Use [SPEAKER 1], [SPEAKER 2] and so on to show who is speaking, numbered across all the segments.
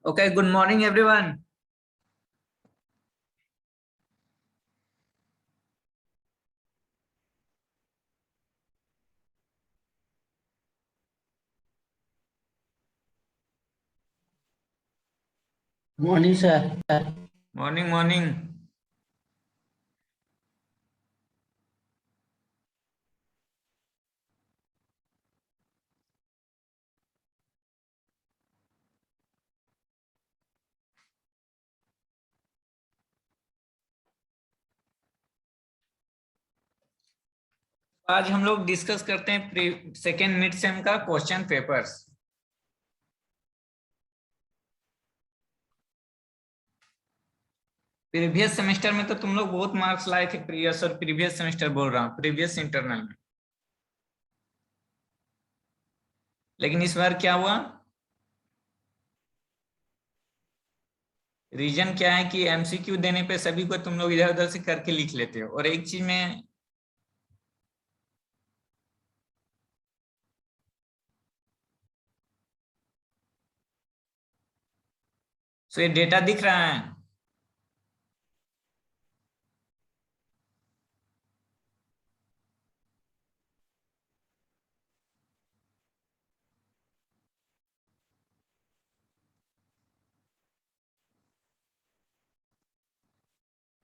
[SPEAKER 1] Okay, good morning everyone.
[SPEAKER 2] Morning, sir.
[SPEAKER 1] Morning. आज हम लोग डिस्कस करते हैं सेकेंड मिड सेम का क्वेश्चन पेपर्स। प्रीवियस सेमेस्टर में तो तुम लोग बहुत मार्क्स लाए थे, प्रीवियस सेमेस्टर बोल रहा हूँ, प्रीवियस इंटरनल में। लेकिन इस बार क्या हुआ, रीजन क्या है कि एमसीक्यू देने पे सभी को तुम लोग इधर उधर से करके लिख लेते हो। और एक चीज में सो ये डेटा दिख रहा है,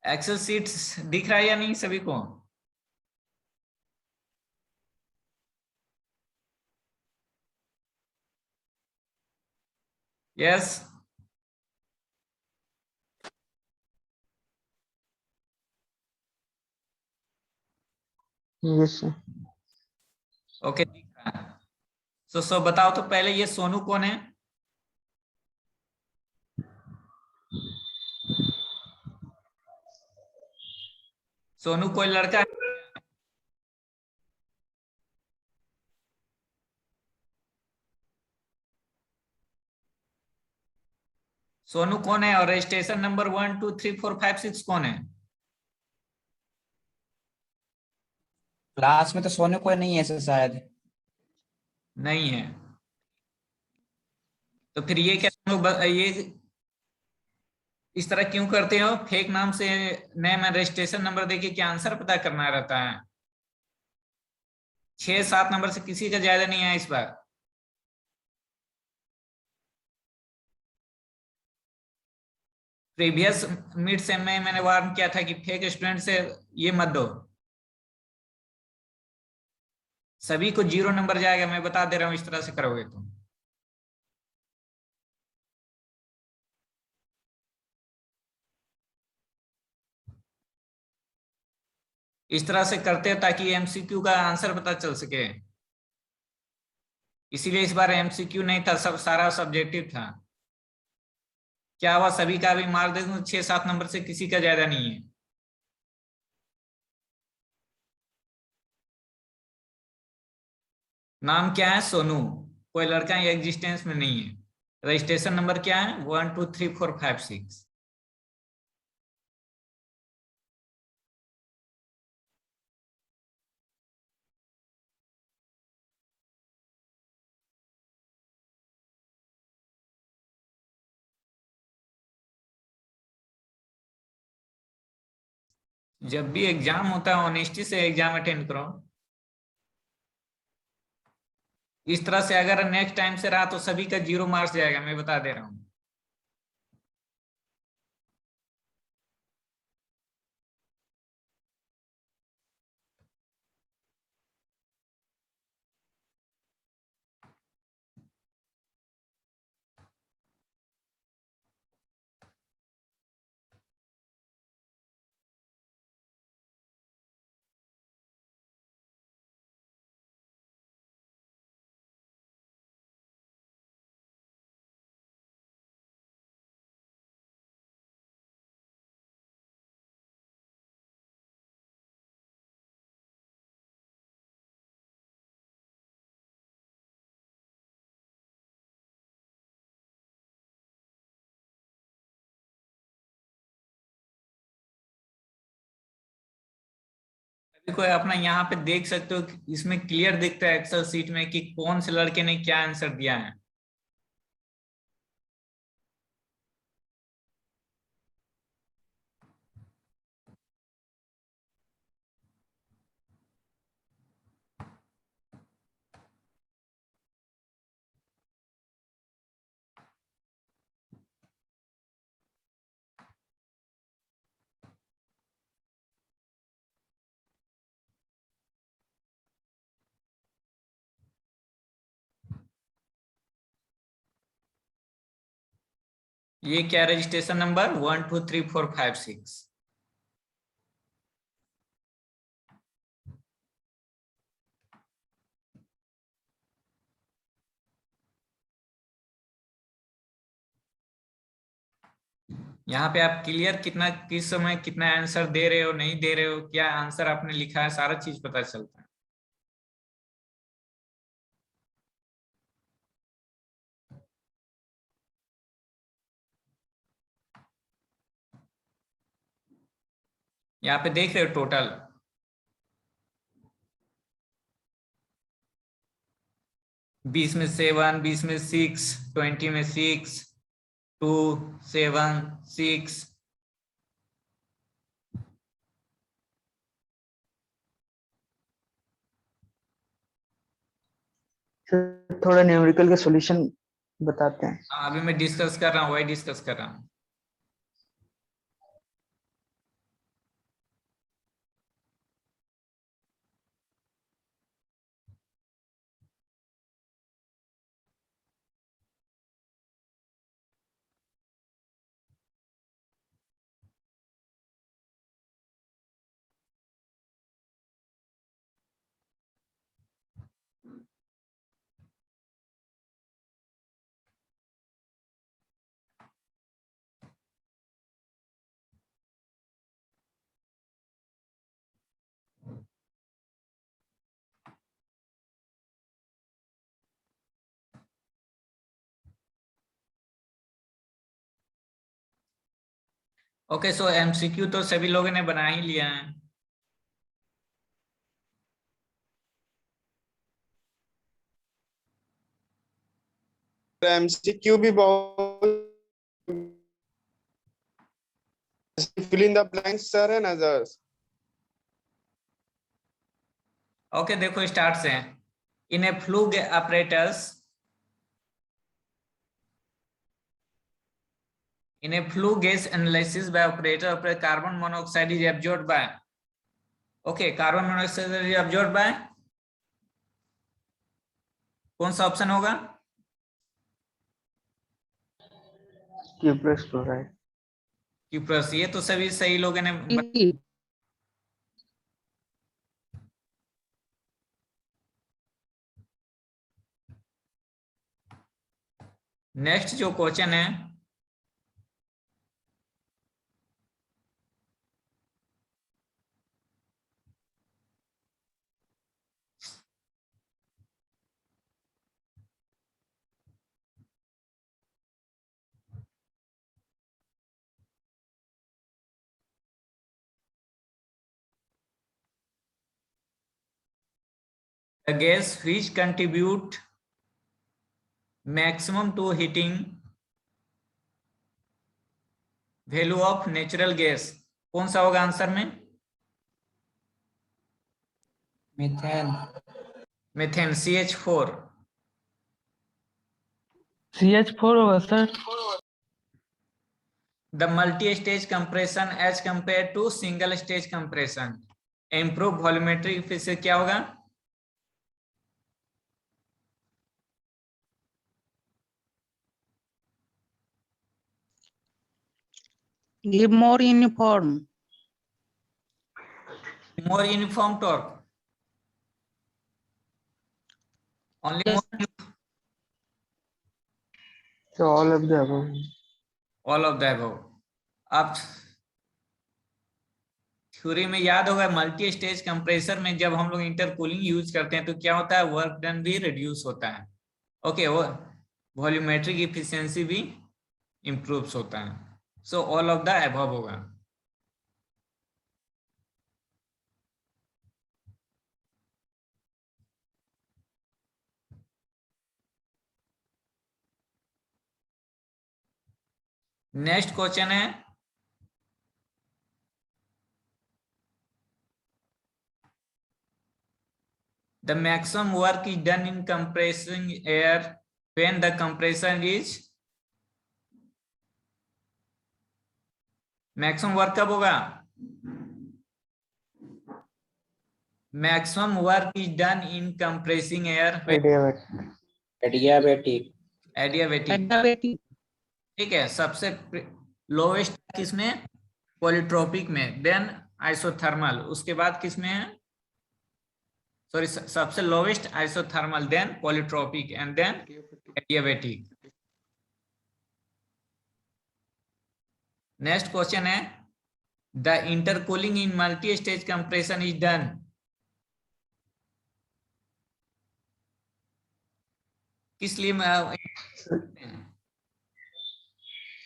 [SPEAKER 1] एक्सेल सीट्स दिख रहा है या नहीं सभी को? यस।
[SPEAKER 2] Yes, sir.
[SPEAKER 1] ओके, दिख रहा है। सो बताओ तो पहले ये सोनू कौन है? सोनू कोई लड़का है? सोनू कौन है? और रजिस्ट्रेशन नंबर 1 2 3 4 5 6 कौन है?
[SPEAKER 2] क्लास में तो सोने कोई नहीं है सर, शायद।
[SPEAKER 1] नहीं है। तो फिर ये क्या तुम लोग ये इस तरह क्यों करते हो? फेक नाम से नेम रजिस्ट्रेशन नंबर देके क्या आंसर पता करना रहता है? 6 7 नंबर से किसी का ज्यादा नहीं है इस बार। प्रीवियस मिड सेम में मैंने वार्न किया था कि फेक स्टूडेंट से ये मत दो, सभी को 0 नंबर जाएगा। मैं बता दे रहा हूं, इस तरह से करोगे तो। इस तरह से करते हैं ताकि एमसीक्यू का आंसर पता चल सके। इसीलिए इस बार एमसीक्यू नहीं था, सब सारा सब्जेक्टिव था। क्या हुआ, सभी का भी मार्क दे दूं 6 7 नंबर से किसी का ज्यादा नहीं है। नाम क्या है? सोनू। कोई लड़का ये एग्जिस्टेंस में नहीं है। रजिस्ट्रेशन नंबर क्या है? 1 2 3 4 5 6। जब भी एग्जाम होता है ऑनेस्टी से एग्जाम अटेंड करो। इस तरह से अगर नेक्स्ट टाइम से रहा तो सभी का 0 मार्क्स जाएगा, मैं बता दे रहा हूँ। देखो अपना यहाँ पे देख सकते हो कि इसमें क्लियर दिखता है एक्सेल सीट में कि कौन से लड़के ने क्या आंसर दिया है। ये क्या रजिस्ट्रेशन नंबर 1 2 3 4 5 6। यहाँ पे आप क्लियर कितना किस समय कितना आंसर दे रहे हो नहीं दे रहे हो, क्या आंसर आपने लिखा है, सारा चीज पता चलता है। यहाँ पे देख रहे हो टोटल 20 में 7, 20 में 6, 20 में 6, 2, 7, 6।
[SPEAKER 2] थोड़ा न्यूमेरिकल के सॉल्यूशन बताते हैं।
[SPEAKER 1] अभी मैं डिस्कस कर रहा हूँ, वही डिस्कस कर रहा हूँ। ओके, सो एमसीक्यू तो सभी लोगों ने बना ही लिया है।
[SPEAKER 3] एमसीक्यू भी बहुत fill in the blanks sir and others।
[SPEAKER 1] Okay देखो स्टार्ट से इन ए flu apparatus in a flue gas analysis by operator carbon monoxide is absorbed by, okay, carbon monoxide is absorbed by कौन सा ऑप्शन होगा?
[SPEAKER 2] Cuprous chloride.
[SPEAKER 1] Cuprous, ये तो सभी सही लोगों ने। नेक्स्ट जो क्वेश्चन है, the gas which contribute maximum to heating value of natural gas, कौन सा होगा आंसर में?
[SPEAKER 2] मीथेन।
[SPEAKER 1] Methane, CH4।
[SPEAKER 2] CH4 होगा sir.
[SPEAKER 1] The multi-stage compression as compared to single stage compression improve volumetric efficiency, क्या होगा?
[SPEAKER 4] Give more uniform.
[SPEAKER 1] More uniform torque, only
[SPEAKER 4] Yes.
[SPEAKER 1] more,
[SPEAKER 2] So all of the above।
[SPEAKER 1] all of the above। आप theory में याद होगा multi stage compressor में जब हम लोग इंटरकूलिंग यूज करते हैं तो क्या होता है, वर्क डन भी रिड्यूस होता है। ओके, वो वॉल्यूमेट्रिक इफिशियंसी भी इंप्रूव्स होता है। So all of the above होगा। नेक्स्ट क्वेश्चन है, the maximum work is done in compressing air when the compression is, maximum work कब होगा? maximum work is done in compressing air when
[SPEAKER 2] adiabatic.
[SPEAKER 1] adiabatic।
[SPEAKER 4] Adiabatic.
[SPEAKER 1] ठीक है, सबसे lowest किसमें, polytropic में, then isothermal, उसके बाद किसमें है, सॉरी सबसे lowest isothermal, then polytropic and then adiabatic. Next question है, the intercooling in multi stage compression is done. किस लिए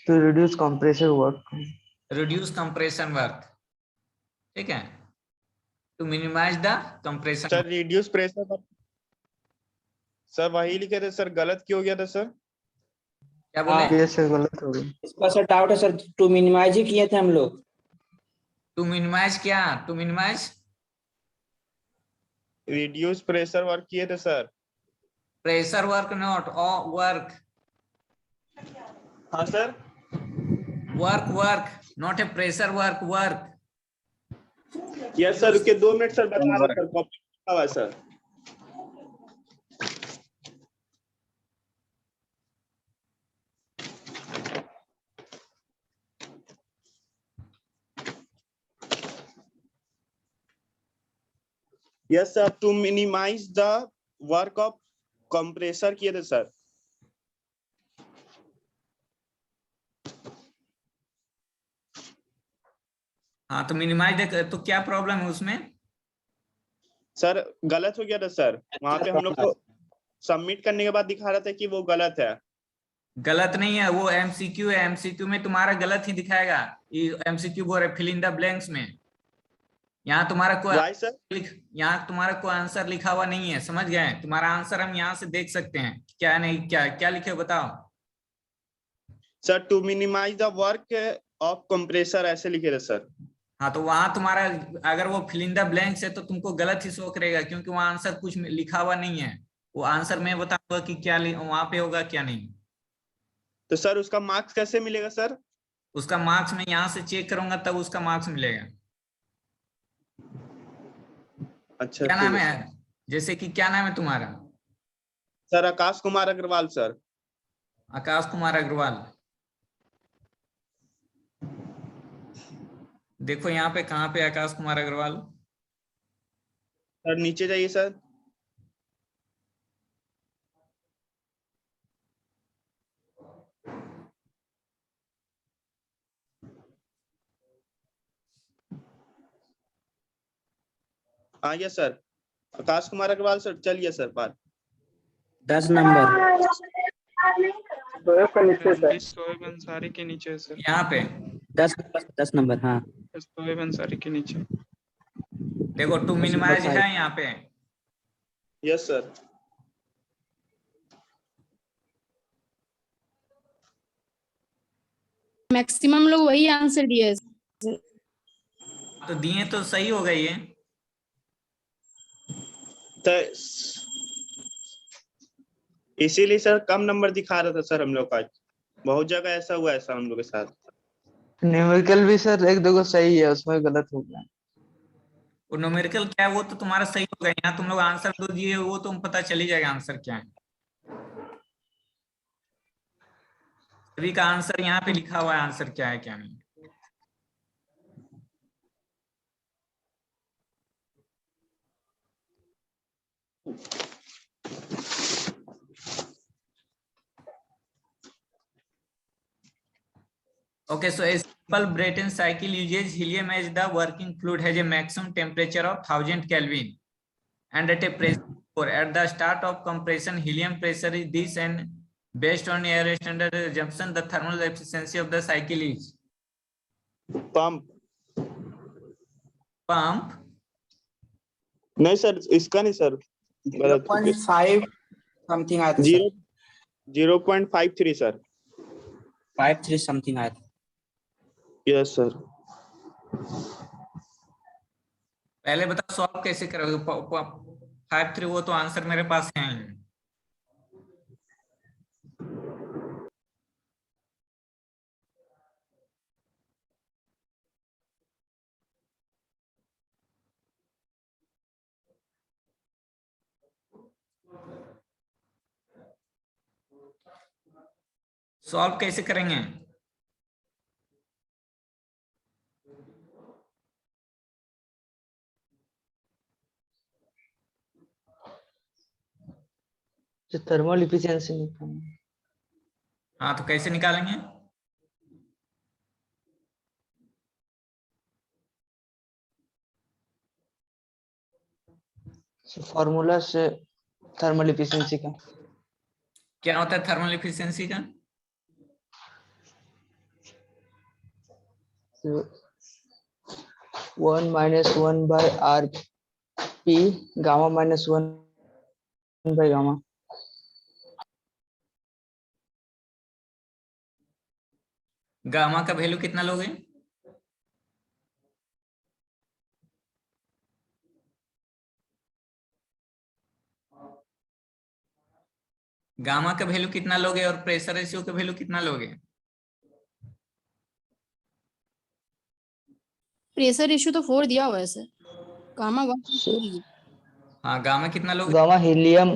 [SPEAKER 2] to reduce compressor work.
[SPEAKER 1] Reduce compression work, ठीक है, to minimise the compression.
[SPEAKER 3] Sir reduce pressure, sir वही लिखे थे sir, गलत क्यों हो गया था सर?
[SPEAKER 1] क्या बोले?
[SPEAKER 2] केस से गलत हो गई।
[SPEAKER 5] इसका सर डाउट है सर, टू मिनिमाइज ही किए थे हम लोग।
[SPEAKER 1] टू मिनिमाइज क्या, to minimise
[SPEAKER 3] reduce pressure work किए थे sir.
[SPEAKER 1] Pressure work, not work,
[SPEAKER 3] हाँ sir.
[SPEAKER 1] Work work, not a pressure work, work.
[SPEAKER 3] Yes sir, उसके 2 मिनट सर, बता रहे सर, कॉपी लिखा हुआ है sir. Yes sir, to minimise the work of compressor किए थे सर।
[SPEAKER 1] हाँ तो मिनिमाइज, तो क्या प्रॉब्लम है उसमें?
[SPEAKER 3] सर गलत हो गया था सर, वहां पे हम लोग को सबमिट करने के बाद दिखा रहा था कि वो गलत है।
[SPEAKER 1] गलत नहीं है, वो एमसीक्यू है, एमसीक्यू में तुम्हारा गलत ही दिखाएगा। एमसीक्यू बोल रहे फिल इन द ब्लैंक्स में, यहाँ तुम्हारा कोई
[SPEAKER 3] वाई सर?
[SPEAKER 1] यहाँ तुम्हारा कोई आंसर लिखा हुआ नहीं है, समझ गए? तुम्हारा आंसर हम यहाँ से देख सकते हैं, क्या नहीं, क्या क्या लिखे हो बताओ।
[SPEAKER 3] Sir to minimise the work of compressor ऐसे लिखे थे सर।
[SPEAKER 1] हाँ तो वहां तुम्हारा अगर वो फिल इन द ब्लैंक्स है तो तुमको गलत ही शो करेगा, क्योंकि वहां आंसर कुछ लिखा हुआ नहीं है। वो आंसर मैं बताऊंगा कि क्या वहां पे होगा क्या नहीं।
[SPEAKER 3] तो सर उसका मार्क्स कैसे मिलेगा सर?
[SPEAKER 1] उसका मार्क्स मैं यहाँ से चेक करूंगा तब उसका मार्क्स मिलेगा।
[SPEAKER 3] अच्छा
[SPEAKER 1] क्या
[SPEAKER 3] ठीक
[SPEAKER 1] नाम
[SPEAKER 3] है
[SPEAKER 1] है,
[SPEAKER 3] सर।
[SPEAKER 1] जैसे कि क्या नाम है तुम्हारा?
[SPEAKER 3] Sir Akash Kumar Agarwal sir.
[SPEAKER 1] आकाश कुमार अग्रवाल। देखो यहाँ पे कहाँ पे आकाश कुमार अग्रवाल।
[SPEAKER 3] सर नीचे जाइए सर। आइए सर, आकाश कुमार अग्रवाल सर, चलिए सर बात।
[SPEAKER 5] 10 नंबर।
[SPEAKER 6] शोएब अंसारी के नीचे है सर।
[SPEAKER 1] यहाँ पे
[SPEAKER 5] 10 नंबर, हाँ।
[SPEAKER 6] शोएब अंसारी के नीचे।
[SPEAKER 1] देखो टू मिनिमाइज है यहाँ पे।
[SPEAKER 3] Yes sir.
[SPEAKER 7] मैक्सिमम लोग वही आंसर दिए।
[SPEAKER 1] तो दिए तो सही हो गई है।
[SPEAKER 3] तो इसीलिए सर कम नंबर दिखा रहा था सर हम लोग का। बहुत जगह ऐसा हुआ है सर हम लोग के साथ।
[SPEAKER 2] न्यूमेरिकल भी सर एक दो सही है, उसमें गलत हो गया।
[SPEAKER 1] वो न्यूमेरिकल क्या है वो तो तुम्हारा सही होगा, यहाँ तुम लोग आंसर दो दिए वो तुम पता चल ही जाएगा आंसर क्या है। सभी का आंसर यहाँ पे लिखा हुआ है, आंसर क्या है क्या नहीं। Okay, so a simple Brayton cycle uses helium as the working fluid, has a maximum temperature of 1000 Kelvin and at a pressure 4. At the start of compression, helium pressure is this, and based on air standard assumption, the thermal efficiency of the cycle is
[SPEAKER 3] pump.
[SPEAKER 1] pump.
[SPEAKER 3] नहीं sir, इसका नहीं sir, गलत हो गया।
[SPEAKER 5] 0.5 something आया था sir.
[SPEAKER 3] 0.53 sir.
[SPEAKER 5] 53 something आया था।
[SPEAKER 3] Yes sir.
[SPEAKER 1] पहले बताओ सॉल्व कैसे करोगे? 53 वो तो आंसर मेरे पास है ही। सॉल्व कैसे करेंगे?
[SPEAKER 2] जो थर्मल इफिशियंसी निकालना।
[SPEAKER 1] हाँ तो कैसे निकालेंगे?
[SPEAKER 2] फॉर्मूला से थर्मल इफिशियंसी का
[SPEAKER 1] क्या होता है थर्मल इफिशियंसी का?
[SPEAKER 2] 1 - 1 by RP gamma -1 by gamma.
[SPEAKER 1] Gamma का वैल्यू कितना लोगे? गामा का वैल्यू कितना लोगे और प्रेशर रेशियो का वैल्यू कितना लोगे?
[SPEAKER 7] प्रेशर रेशियो तो 4 दिया हुआ है सर, गामा 1.4 ही है।
[SPEAKER 1] हाँ गामा कितना लोगे?
[SPEAKER 2] Gamma helium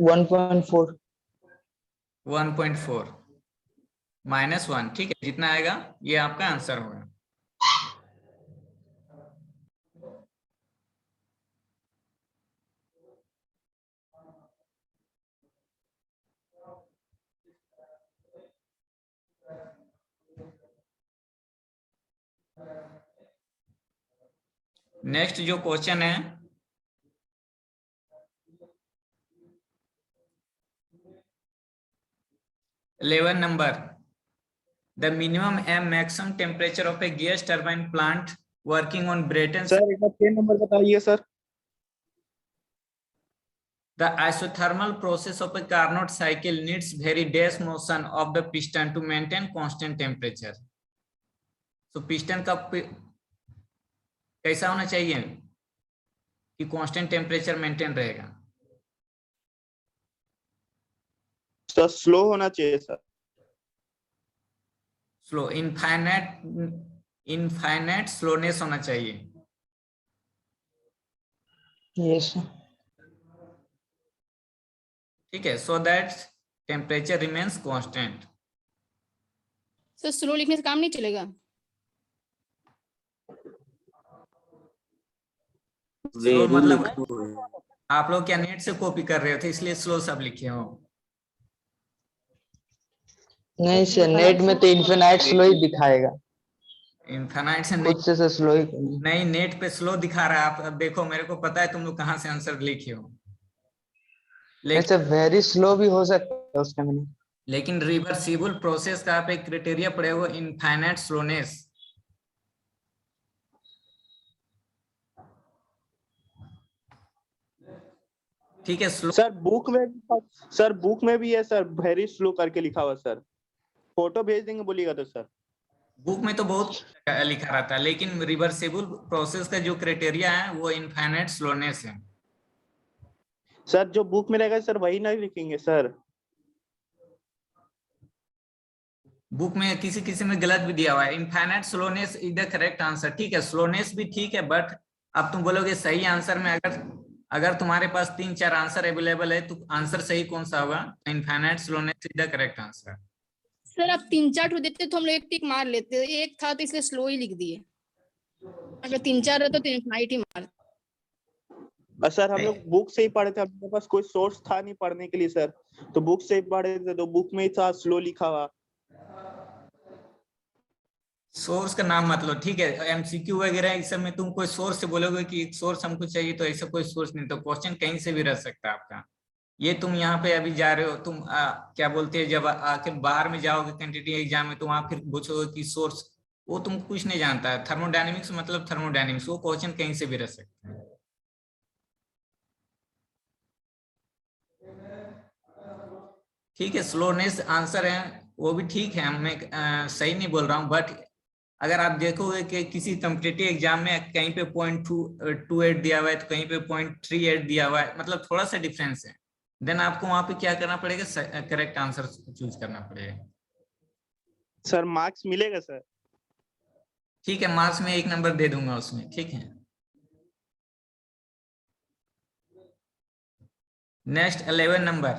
[SPEAKER 2] 1.4।
[SPEAKER 1] 1.4 -1, ठीक है, जितना आएगा ये आपका आंसर होगा। नेक्स्ट जो क्वेश्चन है, eleven number, the minimum and maximum temperature of a gas turbine plant working on Brayton.
[SPEAKER 3] Sir एक बार 10 नंबर बताइए sir.
[SPEAKER 1] The isothermal process of a Carnot cycle needs very dash motion of the piston to maintain constant temperature. So piston का कैसा होना चाहिए कि constant temperature maintain रहेगा?
[SPEAKER 3] Sir slow होना चाहिए सर।
[SPEAKER 1] स्लो, इनफाइनाइट स्लोनेस होना चाहिए।
[SPEAKER 2] यस
[SPEAKER 1] ठीक है, so that temperature remains constant.
[SPEAKER 7] Sir slow लिखने से काम नहीं चलेगा?
[SPEAKER 1] स्लो मतलब आप लोग क्या नेट से कॉपी कर रहे थे इसलिए स्लो सब लिखे हो?
[SPEAKER 2] नहीं सर, नेट में तो इनफिनाइट स्लो ही दिखाएगा।
[SPEAKER 1] इनफाइनाइट से
[SPEAKER 2] खुद से स्लो ही
[SPEAKER 1] नहीं, नेट पे स्लो दिखा रहा है। आप अब देखो, मेरे को पता है तुम लोग कहाँ से आंसर लिखे हो,
[SPEAKER 2] लेकिन वेरी स्लो भी हो सकता है उसका मीनिंग।
[SPEAKER 1] लेकिन रिवर्सिबल प्रोसेस का आप एक क्राइटेरिया पड़े हो, इनफाइनाइट स्लोनेस। ठीक है, स्लो
[SPEAKER 3] सर बुक में भी है सर, वेरी स्लो करके लिखा हुआ सर। फोटो भेज देंगे बोलिएगा तो सर।
[SPEAKER 1] बुक में तो बहुत लिखा रहता है, लेकिन रिवर्सिबल प्रोसेस का जो क्राइटेरिया है वो इनफाइनाइट स्लोनेस है।
[SPEAKER 3] सर जो बुक में रहेगा सर वही नहीं लिखेंगे सर।
[SPEAKER 1] बुक में किसी किसी में गलत भी दिया हुआ है। Infinite slowness is the correct answer. ठीक है, स्लोनेस भी ठीक है, बट अब तुम बोलोगे सही आंसर में अगर तुम्हारे पास 3-4 आंसर अवेलेबल है तो आंसर सही कौन सा होगा? Infinite slowness is the correct answer.
[SPEAKER 7] Sir आप 3-4 देते तो हम लोग एक टिक मार लेते, एक था तो इसलिए स्लो ही लिख दिए। अगर 3-4 रहता तो इनफाइनाइट ही मार।
[SPEAKER 3] सर हम लोग बुक से ही पढ़े थे, हमारे पास कोई सोर्स था नहीं पढ़ने के लिए सर, तो बुक से ही पढ़े थे, तो बुक में ही था स्लो लिखा हुआ।
[SPEAKER 1] सोर्स का नाम मत लो, ठीक है। एमसीक्यू वगैरह इस सब में तुम कोई सोर्स से बोलोगे कि एक सोर्स हमको चाहिए, तो ऐसा कोई सोर्स नहीं, तो क्वेश्चन कहीं से भी रह सकता है आपका। ये तुम यहाँ पे अभी जा रहे हो, तुम क्या बोलते हैं, जब आखिर बाहर में जाओगे क्वांटिटी एग्जाम में, तो वहां फिर पूछोगे कि सोर्स, वो तुम कुछ नहीं जानता है। थर्मोडायनेमिक्स मतलब थर्मोडायनेमिक्स, वो क्वेश्चन कहीं से भी रह सकता है। ठीक है, स्लोनेस आंसर है, वो भी ठीक है, मैं सही नहीं बोल रहा हूँ, बट अगर आप देखोगे कि किसी कॉम्पिटिटिव एग्जाम में कहीं पे 0.28 दिया हुआ है तो कहीं पे 0.38 दिया हुआ है, मतलब थोड़ा सा डिफरेंस है, देन आपको वहां पे क्या करना पड़ेगा? करेक्ट आंसर चूज करना पड़ेगा।
[SPEAKER 3] सर मार्क्स मिलेगा सर?
[SPEAKER 1] ठीक है, मार्क्स में 1 नंबर दे दूंगा उसमें, ठीक है। Next 11 number,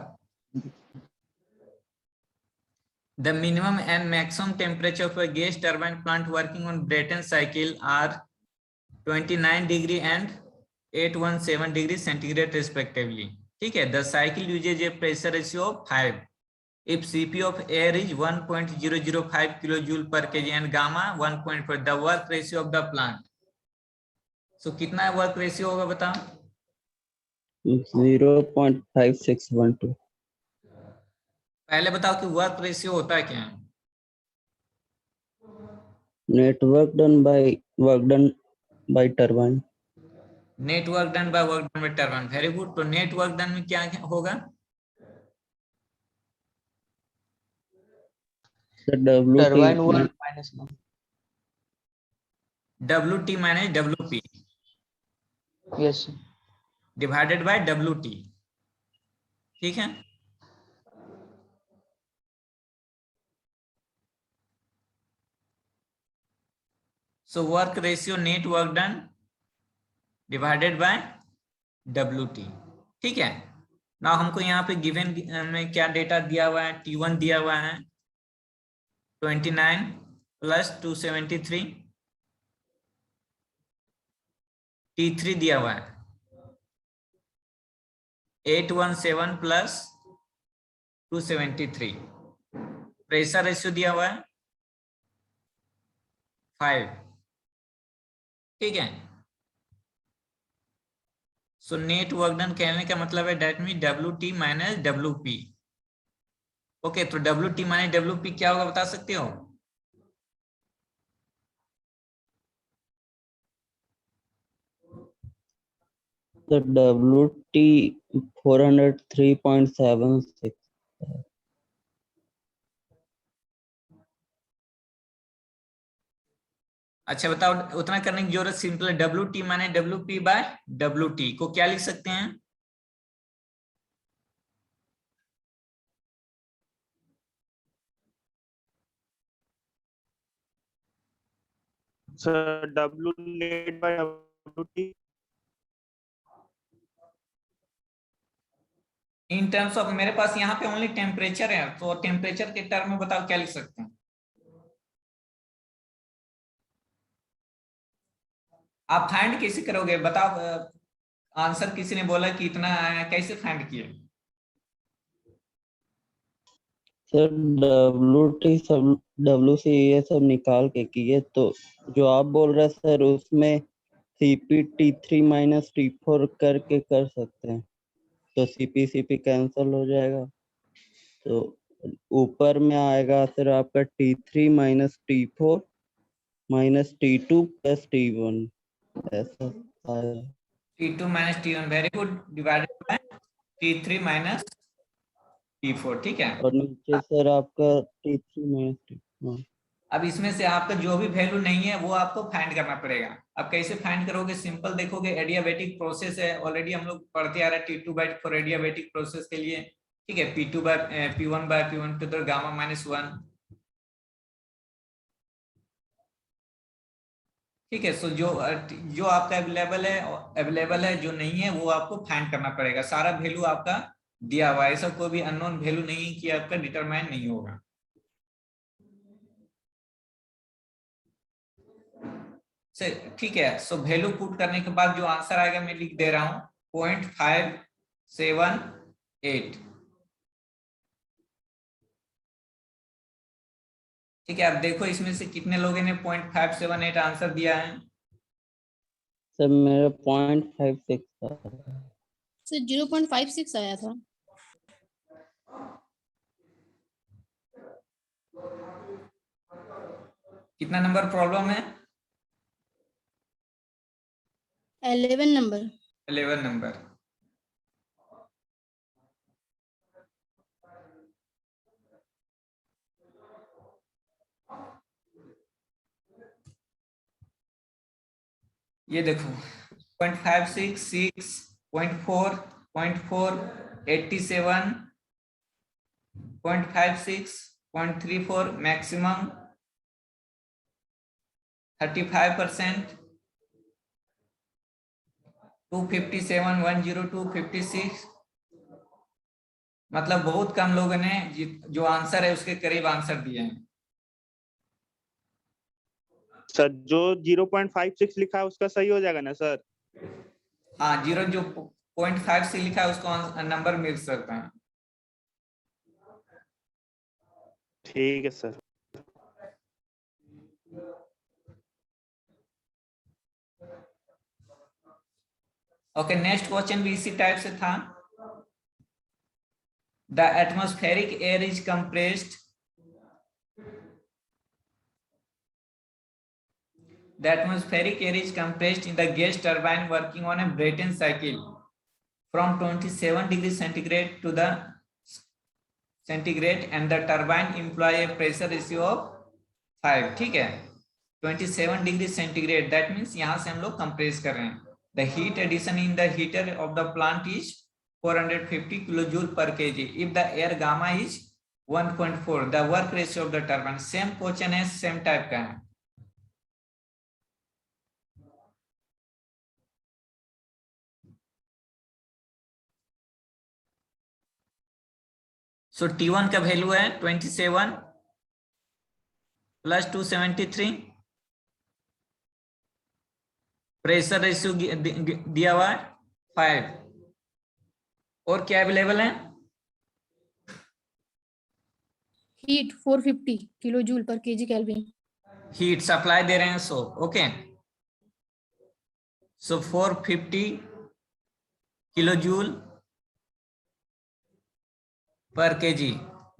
[SPEAKER 1] The minimum and maximum temperature of a gas turbine plant working on Brayton cycle are 29 degree and 817 degree centigrade respectively. ठीक है. The cycle uses a pressure ratio of 5. If Cp of air is 1.005 kilojoule per kg and gamma 1.4, the work ratio of the plant. So कितना work ratio होगा बताओ?
[SPEAKER 5] 0.5612.
[SPEAKER 1] पहले बताओ कि work ratio होता है क्या?
[SPEAKER 5] Net work done by turbine.
[SPEAKER 1] Net work done by work done by turbine. Very good. तो नेट वर्क डन में क्या होगा?
[SPEAKER 5] The WT
[SPEAKER 2] turbine work minus 1.
[SPEAKER 1] WT minus WP
[SPEAKER 2] Yes, sir.
[SPEAKER 1] Divided by WT. ठीक है. So work ratio net work done divided by WT. ठीक है. ना हमको यहाँ पे गिवन में क्या डेटा दिया हुआ है? T1 दिया हुआ है 29 प्लस 273. T3 दिया हुआ है 817 प्लस 273. प्रेशर रेशियो दिया हुआ है 5. ठीक है. सो नेट वर्क डन कहने का मतलब है that mean WT minus WP. Okay. तो WT माइनस WP क्या होगा बता सकते हो?
[SPEAKER 5] The WT 403.76.
[SPEAKER 1] अच्छा बताओ. उतना करने की जरूरत सिंपल है. WT माने WP बाय WT को क्या लिख सकते हैं?
[SPEAKER 3] Sir W net by WT.
[SPEAKER 1] In terms of मेरे पास यहाँ पे ओनली टेम्परेचर है, तो टेम्परेचर के टर्म में बताओ क्या लिख सकते हैं? आप फाइंड कैसे करोगे बताओ? आंसर किसी ने बोला कि इतना आया, कैसे फाइंड किए?
[SPEAKER 5] सर WT सब WC ये सब निकाल के किए, तो जो आप बोल रहे हैं सर उसमें CP T3 माइनस T4 करके कर सकते हैं, तो CP कैंसल हो जाएगा, तो ऊपर में आएगा सर आपका T3 minus T4 minus T2 plus T1 ऐसा आएगा.
[SPEAKER 1] T2 minus T1. Very good. Divided by T3 minus T4. ठीक है.
[SPEAKER 5] और नीचे सर आपका T3 माइनस T4.
[SPEAKER 1] अब इसमें से आपका जो भी वैल्यू नहीं है वो आपको फाइंड करना पड़ेगा. अब कैसे फाइंड करोगे? सिंपल देखोगे. एडियाबेटिक प्रोसेस है, ऑलरेडी हम लोग पढ़ते आ रहे हैं. T2/4 एडियाबेटिक प्रोसेस के लिए. ठीक है. P1/P1 के तो गामा -1. ठीक है. सो जो आपका अवेलेबल है, जो नहीं है वो आपको फाइंड करना पड़ेगा. सारा वैल्यू आपका दिया हुआ है, ऐसा कोई भी अननोन वैल्यू नहीं कि आपका डिटरमाइन नहीं होगा. ठीक है. सो वैल्यू पुट करने के बाद जो आंसर आएगा मैं लिख दे रहा हूं 0.578. ठीक है. अब देखो इसमें से कितने लोगों ने 0.578 आंसर दिया है?
[SPEAKER 5] सर मेरा 0.56 था.
[SPEAKER 7] सर 0.56 आया था.
[SPEAKER 1] कितना नंबर प्रॉब्लम है?
[SPEAKER 7] 11 नंबर.
[SPEAKER 1] 11 नंबर. ये देखो 0.566, 0.4, 0.4, 87, 0.56, 0.34 मैक्सिमम, 35%, 257, 102, 56, मतलब बहुत कम लोगों ने जो आंसर है उसके करीब आंसर दिए हैं।
[SPEAKER 3] सर जो 0.56 लिखा है उसका सही हो जाएगा ना सर?
[SPEAKER 1] हाँ, 0.5 से लिखा है उसको नंबर मिल सकता है।
[SPEAKER 3] ठीक है सर।
[SPEAKER 1] ओके, नेक्स्ट क्वेश्चन भी इसी टाइप से था। The atmospheric air is compressed The atmospheric air is compressed in the gas turbine working on a Brayton cycle from 27 degrees centigrade to the centigrade and the turbine employ a pressure ratio of 5. ठीक है, 27 degree centigrade, that means यहाँ से हम लोग compress कर रहे हैं। The heat addition in the heater of the plant is 450 kilo joule per kg if the air gamma is 1.4. the work ratio of the turbine. Same question है, same type का है। सो T1 का value है 27 plus 273, pressure ratio दिया हुआ है 5, और क्या अवेलेबल है?
[SPEAKER 7] Heat 450 kilo joule per KG kelvin.
[SPEAKER 1] Heat supply दे रहे हैं 100। Okay, so 450 kilo joule per KG.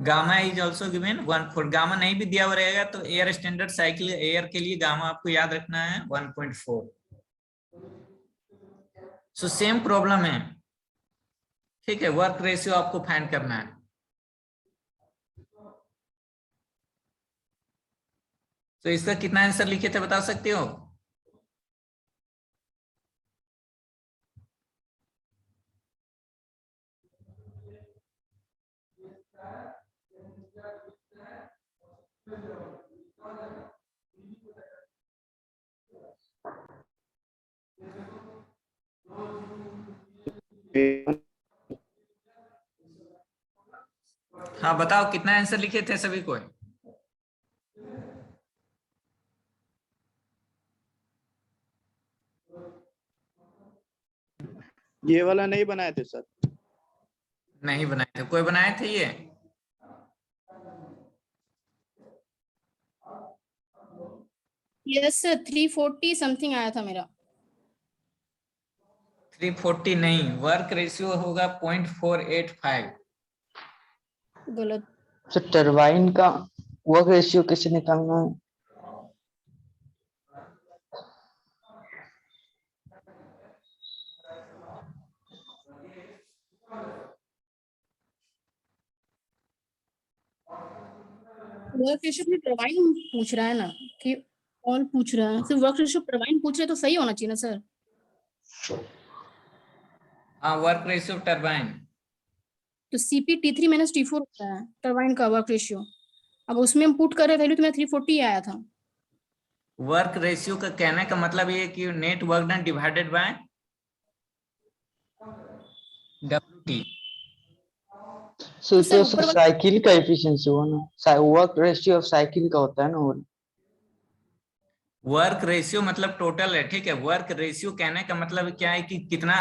[SPEAKER 1] Gamma is also given 1.4। Gamma नहीं भी दिया हुआ रहेगा तो एयर स्टैंडर्ड साइकिल एयर के लिए गामा आपको याद रखना है 1.4। सो सेम प्रॉब्लम है, ठीक है। वर्क रेशियो आपको फाइंड करना है। तो इसका कितना आंसर लिखे थे बता सकते हो? हाँ बताओ, कितना आंसर लिखे थे सभी को?
[SPEAKER 3] ये वाला नहीं बनाए थे सर।
[SPEAKER 1] नहीं बनाए थे, कोई बनाए थे ये?
[SPEAKER 7] यस सर, 340 समथिंग आया था मेरा।
[SPEAKER 1] 340 नहीं, वर्क रेशियो होगा 0.485।
[SPEAKER 7] गलत।
[SPEAKER 2] तो टरबाइन का वर्क रेशियो कैसे निकालना है?
[SPEAKER 7] वर्क रेशियो भी टरबाइन पूछ रहा है ना, कि कौन पूछ रहा है? सिर्फ वर्क रेशियो टरबाइन पूछ रहे तो सही होना चाहिए ना सर।
[SPEAKER 1] हाँ, वर्क रेशियो टरबाइन।
[SPEAKER 7] तो CP T3 माइनस T4 होता है टरबाइन का वर्क रेशियो। अब उसमें हम पुट कर रहे थे तो मेरा 340 आया था।
[SPEAKER 1] वर्क रेशियो का कहने का मतलब ये है कि net work done divided by WT।
[SPEAKER 2] सो
[SPEAKER 7] तो सर
[SPEAKER 2] तो
[SPEAKER 7] ऊपर वाला
[SPEAKER 2] साइकिल का एफिशिएंसी हुआ ना, वर्क रेशियो ऑफ साइकिल का होता है ना वो।
[SPEAKER 1] वर्क रेशियो मतलब टोटल है, ठीक है। वर्क रेशियो कहने का मतलब क्या है कि कितना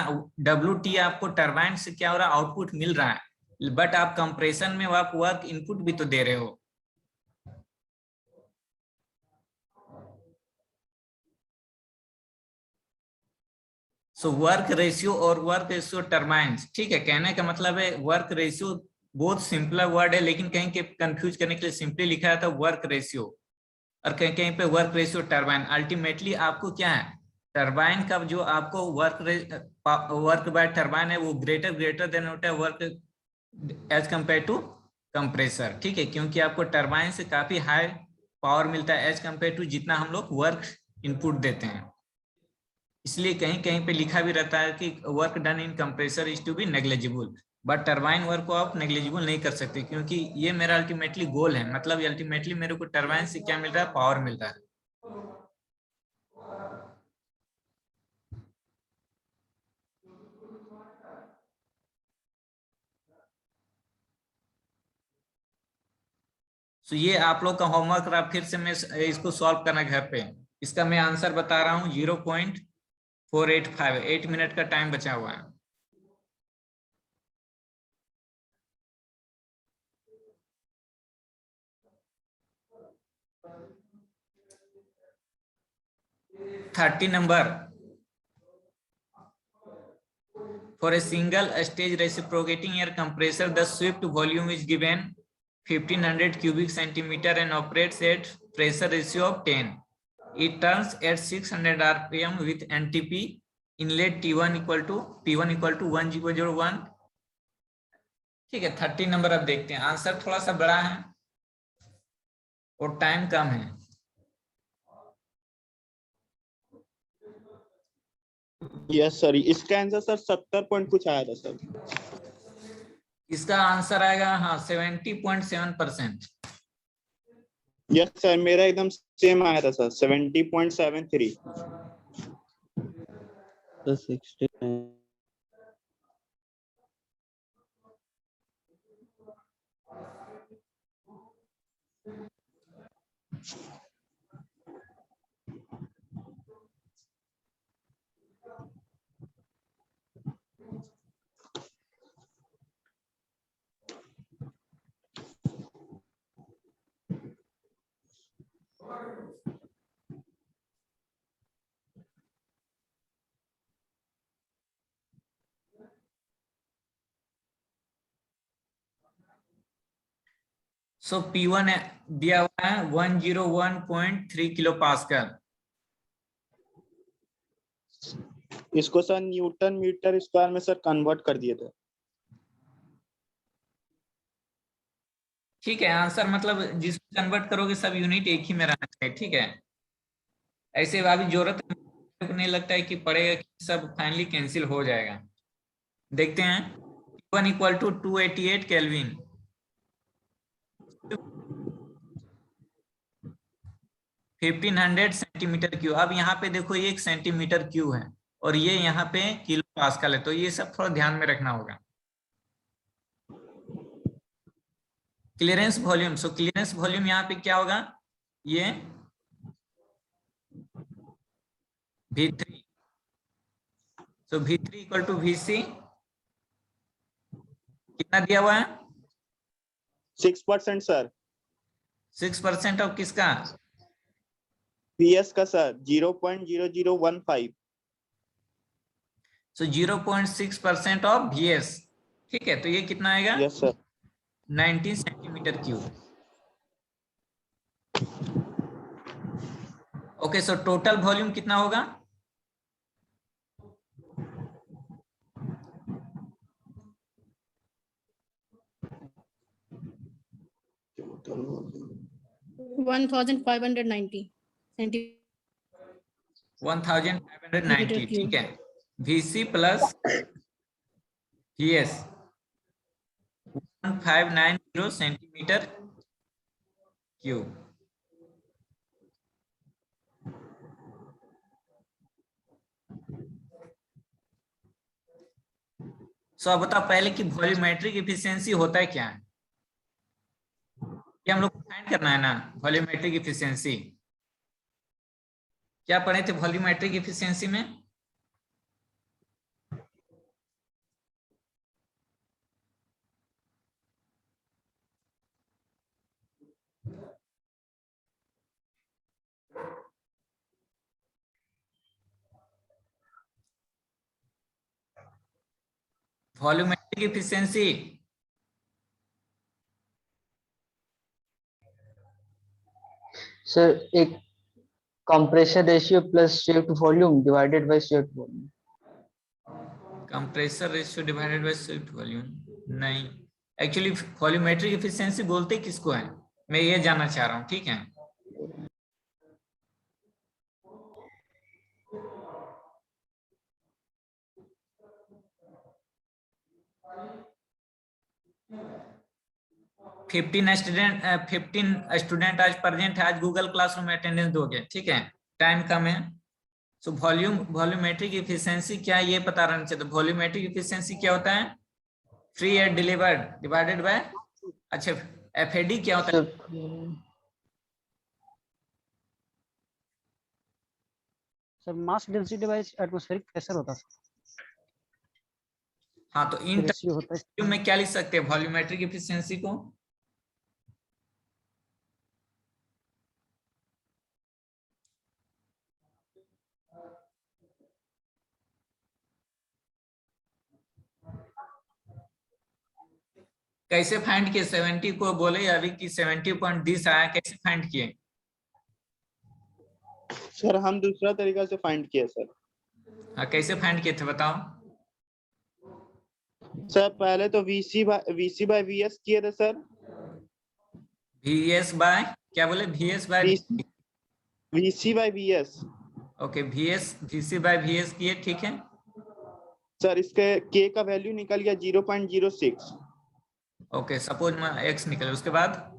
[SPEAKER 1] WT आपको टरबाइन से क्या हो रहा है, आउटपुट मिल रहा है, बट आप कंप्रेशन में आप वर्क इनपुट भी तो दे रहे हो। सो वर्क रेशियो और वर्क रेशियो टरबाइंस, ठीक है। कहने का मतलब है वर्क रेशियो बहुत सिंपल वर्ड है, लेकिन कहीं के कंफ्यूज करने के लिए सिंपली लिखा था वर्क रेशियो, और कहीं कहीं पे वर्क रेशियो टरबाइन। अल्टीमेटली आपको क्या है, टरबाइन का जो आपको वर्क बाय टरबाइन है वो ग्रेटर देन होता है work as compare to compressor, ठीक है। क्योंकि आपको टरबाइन से काफी हाई पावर मिलता है एज कंपेयर टू जितना हम लोग वर्क इनपुट देते हैं। इसलिए कहीं कहीं पे लिखा भी रहता है कि work done in compressor is to be negligible, but turbine work को आप नेग्लिजिबल नहीं कर सकते, क्योंकि ये मेरा अल्टीमेटली गोल है। मतलब अल्टीमेटली मेरे को टरबाइन से क्या मिल रहा है, पावर मिल रहा है। तो ये आप लोग का होमवर्क रहा, फिर से मैं इसको सॉल्व करना घर पे। इसका मैं आंसर बता रहा हूँ 0.485। 8 मिनट का टाइम बचा हुआ है। Thirty number, for a single stage reciprocating air compressor, the swept volume is given 1500 cubic centimeter and operates at pressure ratio of 10. It turns at 600 rpm with NTP. Inlet T1 equal to P1 equal to 1001. ठीक है, 30 number अब देखते हैं। Answer थोड़ा सा बड़ा है और टाइम कम है।
[SPEAKER 3] यस सर, इसका आंसर सर 70 पॉइंट कुछ आया था सर।
[SPEAKER 1] इसका आंसर आएगा हाँ 70.7%।
[SPEAKER 3] यस सर, मेरा एकदम सेम आया था सर 70.73।
[SPEAKER 5] तो 69।
[SPEAKER 1] सो P1 दिया हुआ है 101.3 किलो पास्कल।
[SPEAKER 3] इसको सर न्यूटन मीटर स्क्वायर में सर कन्वर्ट कर दिए थे।
[SPEAKER 1] ठीक है, आंसर मतलब जिसको कन्वर्ट करोगे सब यूनिट एक ही में रहना चाहिए। ठीक है, ऐसे अभी जरूरत नहीं लगता है कि पड़ेगा, कि सब फाइनली कैंसिल हो जाएगा। देखते हैं। P1 equal to 288 kelvin, 1500 centimetre cube. अब यहाँ पे देखो ये 1 सेंटीमीटर क्यू है और ये यहाँ पे किलो पास्कल है, तो ये सब थोड़ा ध्यान में रखना होगा। क्लियरेंस वॉल्यूम, सो क्लियरेंस वॉल्यूम यहाँ पे क्या होगा, ये V3, so V3 equal to VC कितना दिया हुआ है
[SPEAKER 3] 6% सर।
[SPEAKER 1] 6% ऑफ किसका,
[SPEAKER 3] PS का सर 0.0015।
[SPEAKER 1] So 0.6% of VS। ठीक है, तो ये कितना आएगा
[SPEAKER 3] yes sir.
[SPEAKER 1] 19 centimetre cube. Okay, so total volume कितना होगा,
[SPEAKER 7] वन 1590
[SPEAKER 1] 1590। ठीक है, VC plus VS 1590 centimetre cube. So अब बताओ पहले कि वॉल्यूमेट्रिक एफिशिएंसी होता है क्या है, ये हम लोग को फाइंड करना है ना। वॉल्यूमेट्रिक एफिशिएंसी क्या पढ़े थे वॉल्यूमेट्रिक एफिशिएंसी में, वॉल्यूमेट्रिक एफिशिएंसी
[SPEAKER 2] सर एक compression ratio plus swept volume divided by swept volume.
[SPEAKER 1] Compressor ratio divided by swept volume नहीं, एक्चुअली वॉल्यूमेट्रिक एफिशिएंसी बोलते किसको है, मैं ये जानना चाह रहा हूँ। ठीक है, फिफ्टीन स्टूडेंट आज प्रेजेंट है, आज गूगल क्लासरूम में अटेंडेंस दोगे। ठीक है, टाइम कम है। सो वॉल्यूमेट्रिक एफिशिएंसी क्या है ये पता रहना चाहिए। तो वॉल्यूमेट्रिक एफिशिएंसी क्या होता है, free air delivered divided by, अच्छा एफएडी क्या होता है?
[SPEAKER 8] Sir mass density bye atmospheric pressure होता है
[SPEAKER 1] हाँ, तो इन
[SPEAKER 8] रेशियो होता है।
[SPEAKER 1] टर्म में क्या लिख सकते हैं वॉल्यूमेट्रिक एफिशिएंसी को? कैसे फाइंड किए? 70 को बोले अभी कि 70.20 आया, कैसे फाइंड किए?
[SPEAKER 3] सर हम दूसरा तरीका से फाइंड किया सर।
[SPEAKER 1] हाँ, कैसे फाइंड किए थे बताओ?
[SPEAKER 3] सर पहले तो वीसी बाय वीएस किए थे सर।
[SPEAKER 1] VS बाय क्या बोले? VS by
[SPEAKER 3] VC by VS.
[SPEAKER 1] Okay, VC by VS किए, ठीक है।
[SPEAKER 3] सर इसके के का वैल्यू निकल गया 0.06।
[SPEAKER 1] ओके, सपोज में x निकले, उसके बाद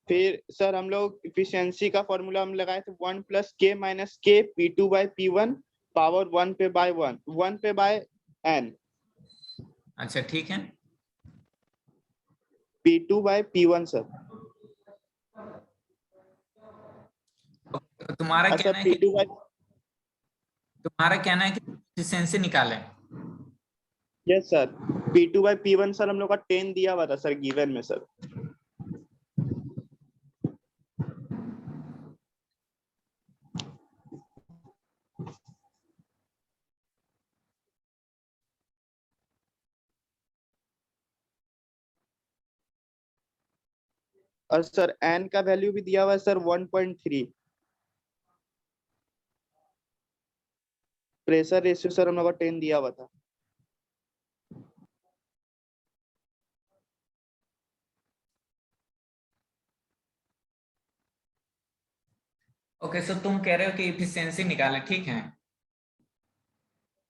[SPEAKER 3] फिर सर हम लोग इफिशियंसी का फॉर्मूला हम लगाए थे 1 + k - k P2 / P1 power 1 पे बाय 1 पे बाय n।
[SPEAKER 1] अच्छा, ठीक है।
[SPEAKER 3] P2 / P1 sir.
[SPEAKER 1] तो तुम्हारा
[SPEAKER 3] सर
[SPEAKER 1] कहना है कि
[SPEAKER 3] P2
[SPEAKER 1] एफिशिएंसी निकालें।
[SPEAKER 3] Yes sir, P2 / P1 sir हम लोग का 10 दिया हुआ था सर गिवन में सर। और सर n का वैल्यू भी दिया हुआ है सर 1.3। प्रेशर रेशियो सर हम लोग का 10 दिया हुआ था।
[SPEAKER 1] ओके, सो तुम कह रहे हो कि एफिशिएंसी निकालें, ठीक है।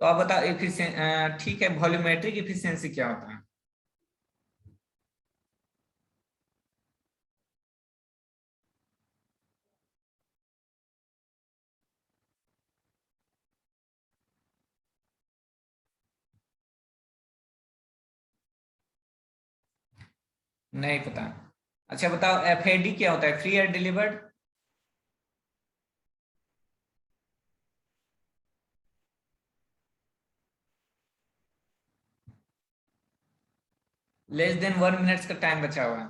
[SPEAKER 1] तो आप बताओ ठीक है, वॉल्यूमेट्रिक एफिशिएंसी क्या होता है? नहीं पता। अच्छा बताओ, FAD क्या होता है? Free air delivered. Less than 1 minutes का टाइम बचा हुआ है।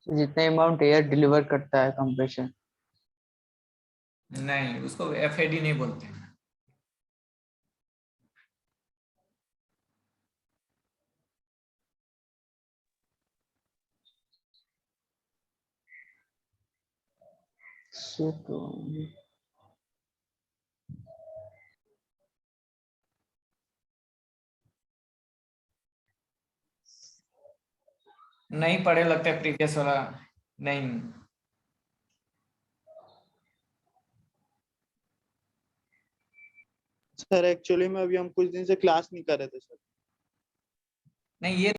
[SPEAKER 2] जितने अमाउंट एयर डिलीवर करता है कंप्रेशन।
[SPEAKER 1] नहीं, उसको FAD नहीं बोलते हैं। नहीं पढ़े लगता है प्रीवियस वाला। नहीं,
[SPEAKER 3] सर एक्चुअली में अभी हम कुछ दिन से क्लास नहीं कर रहे थे सर।
[SPEAKER 1] नहीं ये